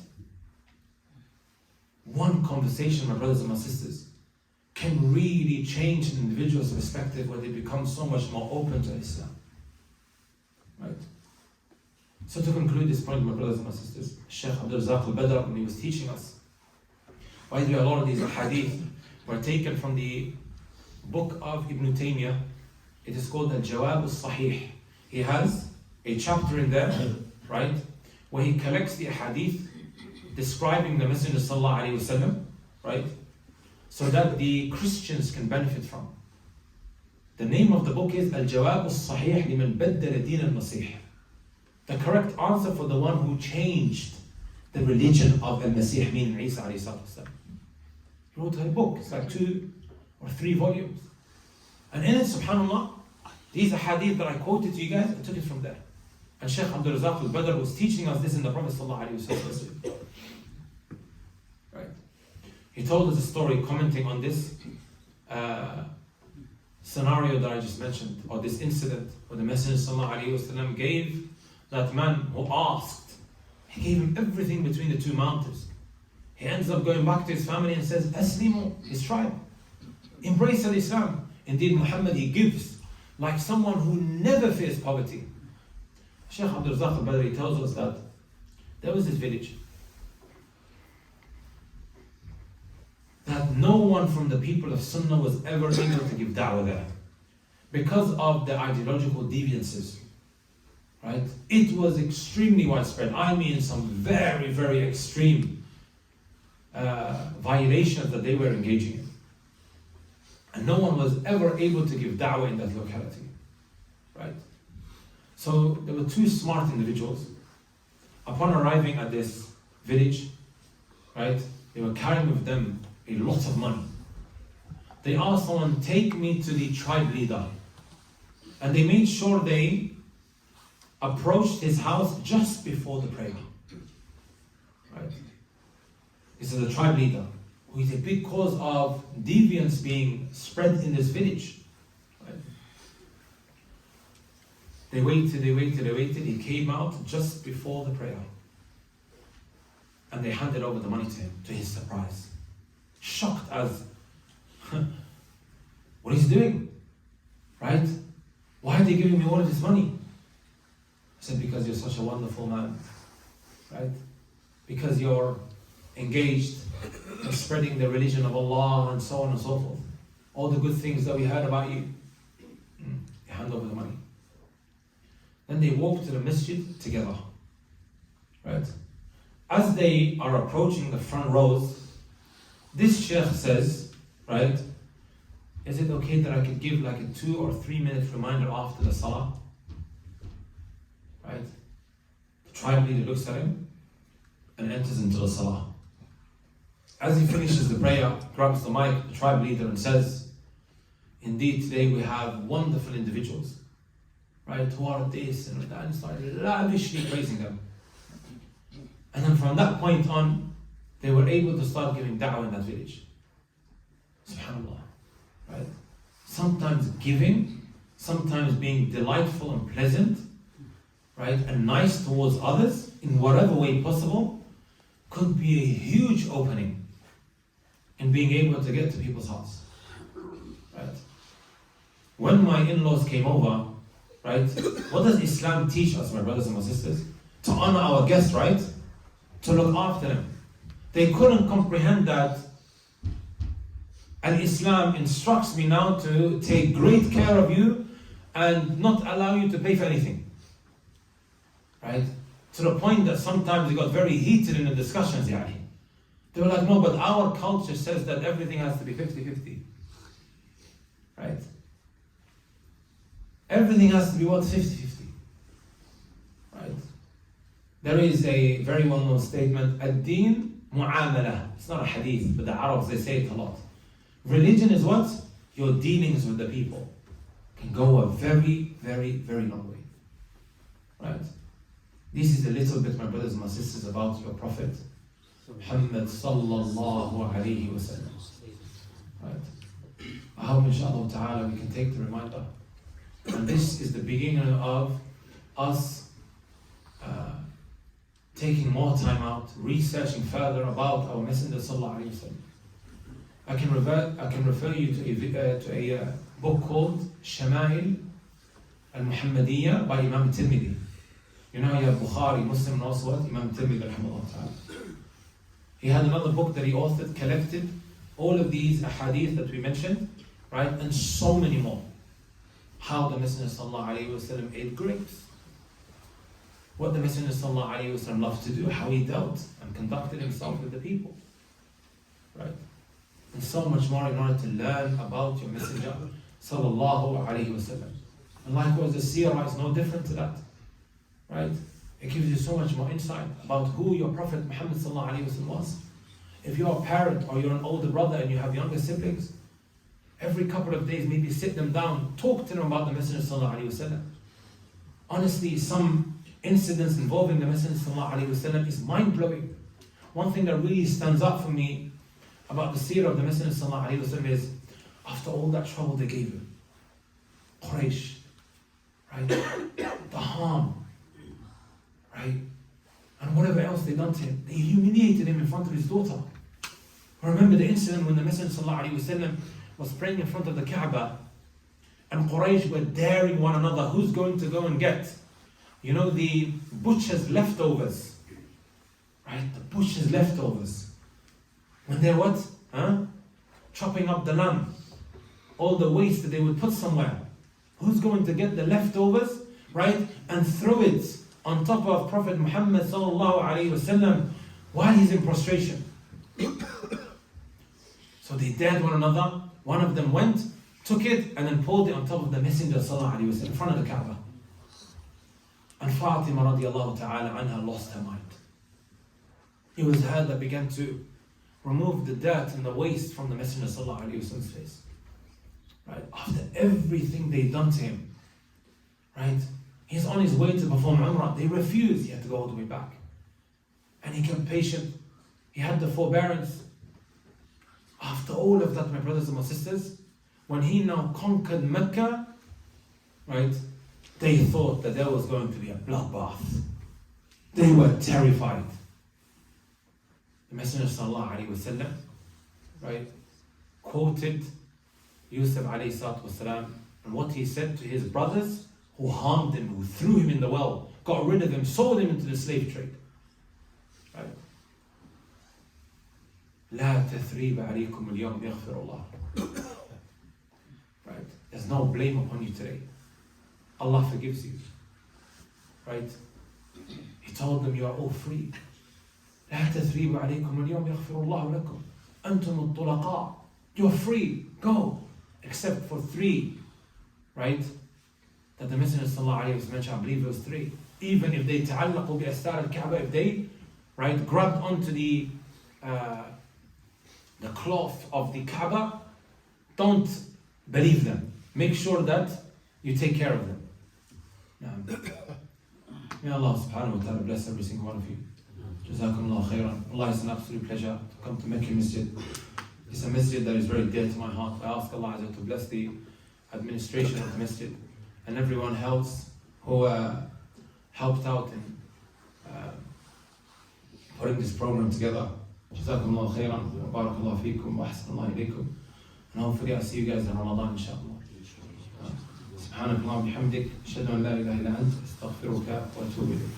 One conversation, my brothers and my sisters, can really change an individual's perspective where they become so much more open to Islam, right? So to conclude this point, my brothers and my sisters, Shaykh Abdul Razak al-Badr, when he was teaching us, by the way, a lot of these hadith were taken from the book of Ibn Taymiyyah. It is called Al-Jawab al-Sahih. He has a chapter in there, right, where he collects the hadith describing the Messenger sallallahu alaihi wasallam, right, so that the Christians can benefit from. The name of the book is Al-Jawab al-Sahih liman baddala din al-Masih. The correct answer for the one who changed the religion of al-Masih, meaning Isa alayhi salatu. He wrote a book, it's like 2 or 3 volumes. And in it, subhanAllah, these are hadith that I quoted to you guys, I took it from there. And Shaykh Abdul Razak al-Badr was teaching us this in the Prophet sallallahu alaihi wasallam. Right? He told us a story commenting on this scenario that I just mentioned, or this incident where the Messenger sallallahu alaihi wasallam gave that man who asked, he gave him everything between the 2 mountains. He ends up going back to his family and says, Aslimu, his tribe, embrace al-Islam. Indeed, Muhammad, he gives like someone who never fears poverty. Shaykh Abdul Razak al-Badri tells us that there was this village that no one from the people of Sunnah was ever able to give da'wah there because of the ideological deviances. Right? It was extremely widespread. I mean, some very, very extreme violations that they were engaging in. And no one was ever able to give da'wah in that locality. Right? So there were 2 smart individuals. Upon arriving at this village, right, they were carrying with them a lot of money. They asked someone, take me to the tribe leader. And they made sure they approached his house just before the prayer. Right? This is the tribe leader, who is a big cause of deviance being spread in this village. Right? They waited. He came out just before the prayer. And they handed over the money to him, to his surprise. Shocked as, what is he doing? Right? Why are they giving me all of this money? I said, because you're such a wonderful man. Right? Because you're engaged in spreading the religion of Allah and so on and so forth. All the good things that we heard about you. You hand over the money. Then they walk to the masjid together. Right? As they are approaching the front rows, this sheikh says, right, is it okay that I could give like a 2 or 3 minute reminder after the salah? Right? The tribe leader looks at him and enters into the salah. As he finishes the prayer, grabs the mic, the tribe leader, and says, indeed today we have wonderful individuals, right, who are this and that, and started lavishly praising them. And then from that point on, they were able to start giving da'wah in that village. SubhanAllah. Right? Sometimes giving, sometimes being delightful and pleasant, right, and nice towards others in whatever way possible, could be a huge opening in being able to get to people's hearts. Right? When my in-laws came over, right, what does Islam teach us, my brothers and my sisters? To honor our guests, right? To look after them. They couldn't comprehend that. And Islam instructs me now to take great care of you and not allow you to pay for anything. Right? To the point that sometimes it got very heated in the discussions, yani. They were like, no, but our culture says that everything has to be 50-50. Right? Everything has to be what? 50-50. Right? There is a very well-known statement, ad-din mu'amala. It's not a hadith, but the Arabs, they say it a lot. Religion is what? Your dealings with the people can go a very, very, very long way. Right? This is a little bit, my brothers and my sisters, about your Prophet Muhammad sallallahu alayhi wa sallam. Right? I hope inshallah ta'ala we can take the reminder. And this is the beginning of us taking more time out, researching further about our Messenger sallallahu alayhi wa sallam. I can refer you to a book called Shama'il al-Muhammadiyya by Imam Tirmidhi. You know, you have Bukhari, Muslim, and also what? Imam Tirmidhi rahimahullah ta'ala. He had another book that he authored, collected all of these ahadith that we mentioned, right? And so many more. How the Messenger sallallahu alayhi wa sallam ate grapes. What the Messenger sallallahu alayhi wa sallam loved to do, how he dealt and conducted himself with the people. Right? And so much more in order to learn about your Messenger sallallahu alayhi wa sallam. And likewise the seerah is no different to that. Right? It gives you so much more insight about who your Prophet Muhammad sallallahu alayhi wa sallam was. If you're a parent or you're an older brother and you have younger siblings, every couple of days maybe sit them down, talk to them about the Messenger sallallahu alayhi wa sallam. Honestly, some incidents involving the Messenger sallallahu alayhi wa sallam is mind-blowing. One thing that really stands out for me about the seerah of the Messenger sallallahu alayhi wa sallam is, after all that trouble they gave him, Quraysh, right? The harm, right? And whatever else they done to him, they humiliated him in front of his daughter. I remember the incident when the Messenger sallallahu alayhi wa sallam was praying in front of the Kaaba, and Quraysh were daring one another, who's going to go and get, you know, the butcher's leftovers, right? The butcher's leftovers. When they're what? Chopping up the lamb, all the waste that they would put somewhere. Who's going to get the leftovers, right? And throw it on top of Prophet Muhammad sallallahu alayhi wa sallam while he's in prostration. So they dared one another. One of them went, took it, and then pulled it on top of the Messenger sallallahu alayhi wa sallam in front of the Kaaba. And Fatima radiallahu ta'ala anha lost her mind. It was her that began to remove the dirt and the waste from the Messenger sallallahu alayhi wa sallam's face. Right? After everything they done to him, right? He's on his way to perform Umrah. They refused. He had to go all the way back. And he kept patient. He had the forbearance. After all of that, my brothers and my sisters, when he now conquered Mecca, right? They thought that there was going to be a bloodbath. They were terrified. The Messenger sallallahu alayhi wa sallam, right, quoted Yusuf alayhi salatu wasalam, and what he said to his brothers who harmed him, who threw him in the well, got rid of him, sold him into the slave trade. Right? لا تثريب عليكم اليوم يغفر الله. Right? There's no blame upon you today. Allah forgives you. Right? He told them, you are all free. لا تثريب عليكم اليوم يغفر الله لكم أنتم الطلقاء. You're free. Go. Except for 3. Right? That the Messenger sallallahu alayhi wa sallam mentioned, I believe it was 3. Even if they ta'allaqu bi astar al-Kaaba, if they, right, grabbed onto the cloth of the Kaaba, don't believe them. Make sure that you take care of them. May Allah subhanahu wa ta'ala bless every single one of you. Jazakumullah khairan. Allah, it's an absolute pleasure to come to Makki Masjid. It's a masjid that is very dear to my heart. I ask Allah to bless the administration of the masjid and everyone else who helped out in putting this program together. Jazakumullah khairan. Wa barakallahu feekum wa ahsanallahu ilaykum. And hopefully I'll see you guys in Ramadan inshallah. سبحانك اللهم وبحمدك أشهد أن لا إله إلا أنت أستغفرك وأتوب إليك.